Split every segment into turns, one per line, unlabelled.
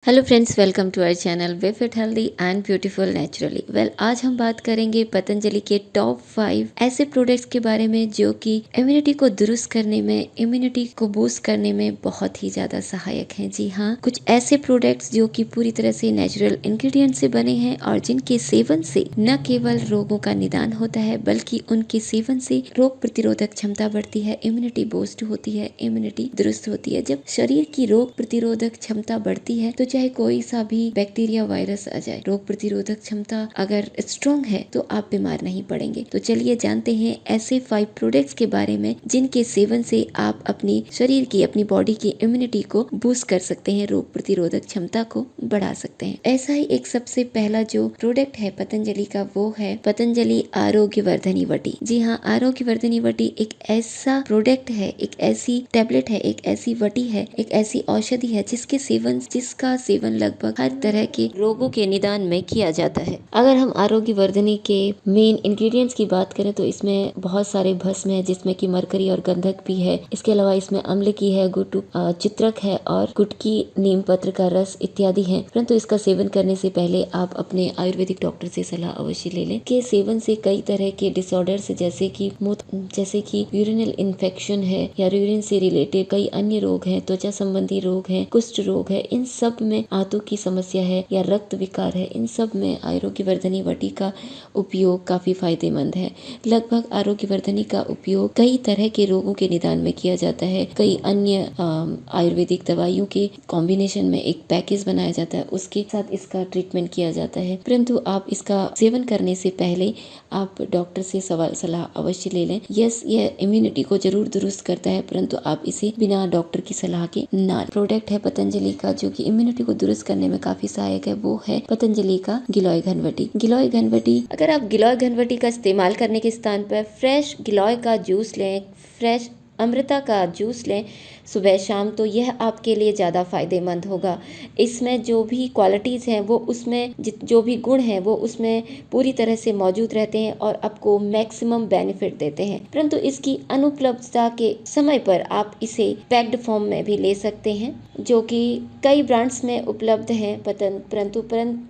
Hello friends, welcome to our channel way fit healthy and beautiful naturally. आज हम बात करेंगे पतंजलि के टॉप 5 ऐसे प्रोडक्ट्स के बारे में जो कि इम्यूनिटी को दुरुस्त करने में, इम्यूनिटी को बूस्ट करने में बहुत ही ज्यादा सहायक हैं। जी हाँ, कुछ ऐसे प्रोडक्ट्स जो कि पूरी तरह से नेचुरल इंग्रेडिएंट से बने हैं और जिनके सेवन से न केवल रोगों का निदान होता है बल्कि उनके सेवन से रोग प्रतिरोधक क्षमता बढ़ती है, इम्यूनिटी बूस्ट होती है, इम्यूनिटी दुरुस्त होती है। जब शरीर की रोग प्रतिरोधक क्षमता बढ़ती है तो चाहे कोई सा भी बैक्टीरिया वायरस आ जाए, रोग प्रतिरोधक क्षमता अगर स्ट्रॉन्ग है तो आप बीमार नहीं पड़ेंगे। तो चलिए जानते हैं ऐसे 5 प्रोडक्ट्स के बारे में जिनके सेवन से आप अपनी शरीर की, अपनी बॉडी की इम्यूनिटी को बूस्ट कर सकते हैं, रोग प्रतिरोधक क्षमता को बढ़ा सकते हैं। ऐसा ही एक सबसे पहला जो प्रोडक्ट है पतंजलि का, वो है पतंजलि आरोग्य वर्धनी वटी। जी हाँ, आरोग्य वर्धनी वटी एक ऐसा प्रोडक्ट है, एक ऐसी टैबलेट है, एक ऐसी वटी है, एक ऐसी औषधि है जिसका सेवन लगभग हर तरह के रोगों के निदान में किया जाता है। अगर हम आरोग्य वर्धनी के मेन इंग्रेडिएंट्स की बात करें तो इसमें बहुत सारे भस्म है, जिसमें कि मरकरी और गंधक भी है। इसके अलावा इसमें अम्ल की है, गुटु चित्रक है और गुटकी, नीम पत्र का रस इत्यादि है। परंतु इसका सेवन करने से पहले आप अपने आयुर्वेदिक डॉक्टर से सलाह अवश्य ले लें। के सेवन से कई तरह के डिसऑर्डर्स जैसे कि यूरिनल इन्फेक्शन है या यूरिन से रिलेटेड कई अन्य रोग हैं, त्वचा संबंधी रोग हैं, कुष्ठ रोग है, इन सब में आंतों की समस्या है या रक्त विकार है, इन सब में आरोग्य वर्धनी वटी का उपयोग काफी फायदेमंद है। लगभग आरोग्य वर्धनी का उपयोग कई तरह के रोगों के निदान में किया जाता है। कई अन्य आयुर्वेदिक दवाइयों के कॉम्बिनेशन में एक पैकेज बनाया जाता है, उसके साथ इसका ट्रीटमेंट किया जाता है। परंतु आप इसका सेवन करने से पहले आप डॉक्टर से सलाह अवश्य ले लें। यस, यह इम्यूनिटी को जरूर दुरुस्त करता है, परंतु आप इसे बिना डॉक्टर की सलाह के ना। प्रोडक्ट है पतंजलि का जो कि इम्यूनिटी को दुरुस्त करने में काफी सहायक है, वो है पतंजलि का गिलोय घनवटी। गिलोय घनवटी, अगर आप गिलोय घनवटी का इस्तेमाल करने के स्थान पर फ्रेश गिलोय का जूस लें, फ्रेश अमृता का जूस लें सुबह शाम, तो यह आपके लिए ज़्यादा फायदेमंद होगा। इसमें जो भी क्वालिटीज़ हैं वो उसमें जो भी गुण हैं वो उसमें पूरी तरह से मौजूद रहते हैं और आपको मैक्सिमम बेनिफिट देते हैं। परंतु इसकी अनुपलब्धता के समय पर आप इसे पैक्ड फॉर्म में भी ले सकते हैं, जो कि कई ब्रांड्स में उपलब्ध हैं। परंतु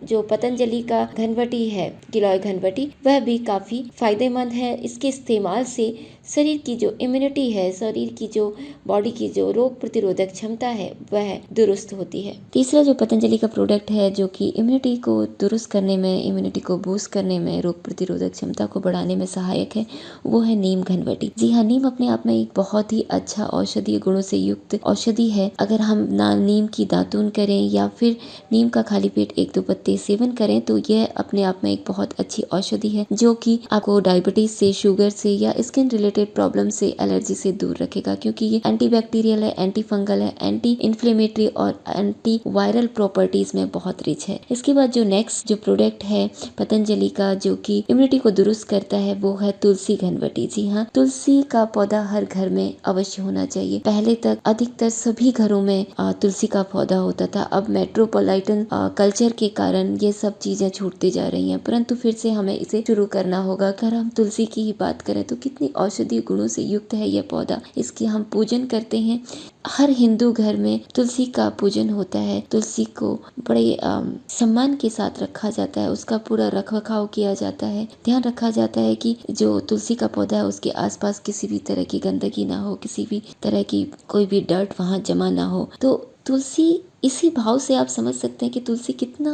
जो पतंजलि का घनवटी है, गिलोय घनवटी, वह भी काफ़ी फायदेमंद है। इसके इस्तेमाल से शरीर की जो इम्यूनिटी है, शरीर की जो बॉडी की जो रोग प्रतिरोधक क्षमता है, वह दुरुस्त होती है। तीसरा जो पतंजलि का प्रोडक्ट है जो कि इम्यूनिटी को दुरुस्त करने में, इम्यूनिटी को बूस्ट करने में, रोग प्रतिरोधक क्षमता को बढ़ाने में सहायक है, वो है नीम घनवटी। जी हाँ, नीम अपने आप में एक बहुत ही अच्छा औषधीय गुणों से युक्त औषधि है। अगर हम नीम की दातून करें या फिर नीम का खाली पेट 1-2 पत्ते सेवन करें तो यह अपने आप में एक बहुत अच्छी औषधि है जो कि आपको डायबिटीज से, शुगर से या स्किन रिलेटेड प्रॉब्लम से, एलर्जी से दूर रखेगा, क्योंकि ये एंटीबैक्टीरियल है, एंटी फंगल है, एंटी इन्फ्लेमेटरी और एंटी वायरल प्रॉपर्टीज में बहुत रिच है। इसके बाद जो नेक्स्ट जो प्रोडक्ट है पतंजलि का जो कि इम्यूनिटी को दुरुस्त करता है, वो है तुलसी घनवटी। जी हाँ, तुलसी का पौधा हर घर में अवश्य होना चाहिए। पहले तक अधिकतर सभी घरों में तुलसी का पौधा होता था। अब मेट्रोपॉलिटन कल्चर के कारण ये सब चीजें छूटती जा रही हैं, परंतु फिर से हमें इसे शुरू करना होगा। अगर हम तुलसी की ही बात करें तो कितनी औषधीय गुणों से युक्त है यह पौधा, इसकी हम पूजन करते हैं। हर हिंदू घर में तुलसी का पूजन होता है। तुलसी को बड़े सम्मान के साथ रखा जाता है, उसका पूरा रखरखाव किया जाता है, ध्यान रखा जाता है कि जो तुलसी का पौधा है उसके आसपास किसी भी तरह की गंदगी ना हो, किसी भी तरह की कोई भी डर्ट वहाँ जमा ना हो। तो तुलसी, इसी भाव से आप समझ सकते हैं कि तुलसी कितना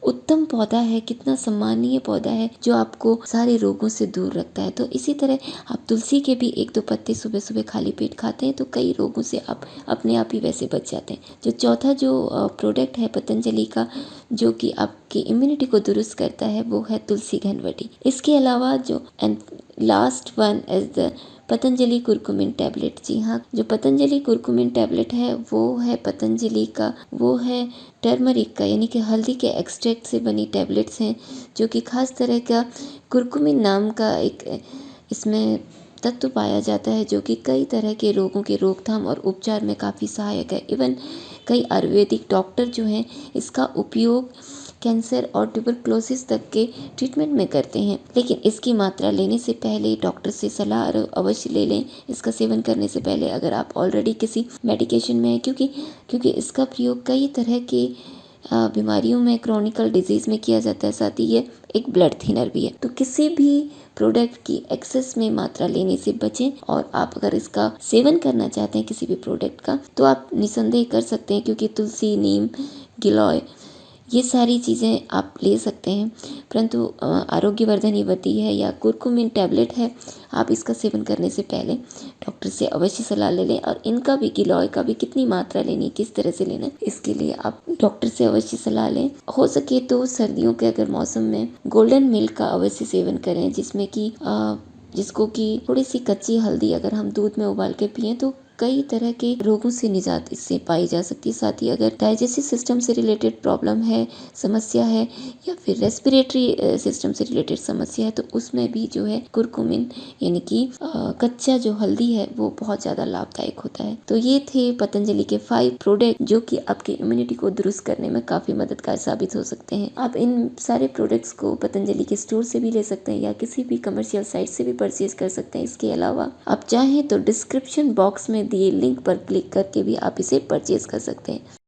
उत्तम पौधा है, कितना सम्मानीय पौधा है जो आपको सारे रोगों से दूर रखता है। तो इसी तरह आप तुलसी के भी 1-2 पत्ते सुबह सुबह खाली पेट खाते हैं तो कई रोगों से आप अपने आप ही वैसे बच जाते हैं। जो चौथा जो प्रोडक्ट है पतंजलि का जो कि आपकी इम्यूनिटी को दुरुस्त करता है, वो है तुलसी घनवटी। इसके अलावा जो last one is the Patanjali curcumin tablet. जी हाँ, जो पतंजलि कुरकुमिन टैबलेट है वो है पतंजलि का, वो है टर्मरिक का, यानी कि हल्दी के एक्सट्रैक्ट से बनी टैबलेट्स हैं जो कि खास तरह का कुरकुमिन नाम का एक इसमें तत्व पाया जाता है जो कि कई तरह के रोगों के रोकथाम और उपचार में काफ़ी सहायक है। इवन कई आयुर्वेदिक डॉक्टर जो हैं इसका उपयोग कैंसर और ट्यूबरक्लोसिस तक के ट्रीटमेंट में करते हैं। लेकिन इसकी मात्रा लेने से पहले डॉक्टर से सलाह अवश्य ले लें। इसका सेवन करने से पहले अगर आप ऑलरेडी किसी मेडिकेशन में हैं, क्योंकि इसका प्रयोग कई तरह के बीमारियों में, क्रॉनिकल डिजीज़ में किया जाता है। साथ ही ये एक ब्लड थिनर भी है। तो किसी भी प्रोडक्ट की एक्सेस में मात्रा लेने से बचें, और आप अगर इसका सेवन करना चाहते हैं किसी भी प्रोडक्ट का, तो आप निसंदेह कर सकते हैं, क्योंकि तुलसी, नीम, गिलोय, ये सारी चीज़ें आप ले सकते हैं। परंतु आरोग्यवर्धन युवती है या कुरकुमिन टैबलेट है, आप इसका सेवन करने से पहले डॉक्टर से अवश्य सलाह ले लें। और इनका भी, गिलोय का भी, कितनी मात्रा लेनी है, किस तरह से लेना है, इसके लिए आप डॉक्टर से अवश्य सलाह लें। हो सके तो सर्दियों के अगर मौसम में गोल्डन मिल्क का अवश्य सेवन करें, जिसको कि थोड़ी सी कच्ची हल्दी अगर हम दूध में उबाल के पिएं तो कई तरह के रोगों से निजात इससे पाई जा सकती है। साथ ही अगर डाइजेस्टिव सिस्टम से रिलेटेड प्रॉब्लम है, समस्या है, या फिर रेस्पिरेटरी सिस्टम से रिलेटेड समस्या है, तो उसमें भी जो है कुरकुमिन यानी कि कच्चा जो हल्दी है वो बहुत ज़्यादा लाभदायक होता है। तो ये थे पतंजलि के 5 प्रोडक्ट जो कि आपकी इम्यूनिटी को दुरुस्त करने में काफ़ी मददगार साबित हो सकते हैं। आप इन सारे प्रोडक्ट्स को पतंजलि के स्टोर से भी ले सकते हैं या किसी भी कमर्शियल साइट से भी परचेज कर सकते हैं। इसके अलावा आप चाहें तो डिस्क्रिप्शन बॉक्स में दिए लिंक पर क्लिक करके भी आप इसे परचेज कर सकते हैं।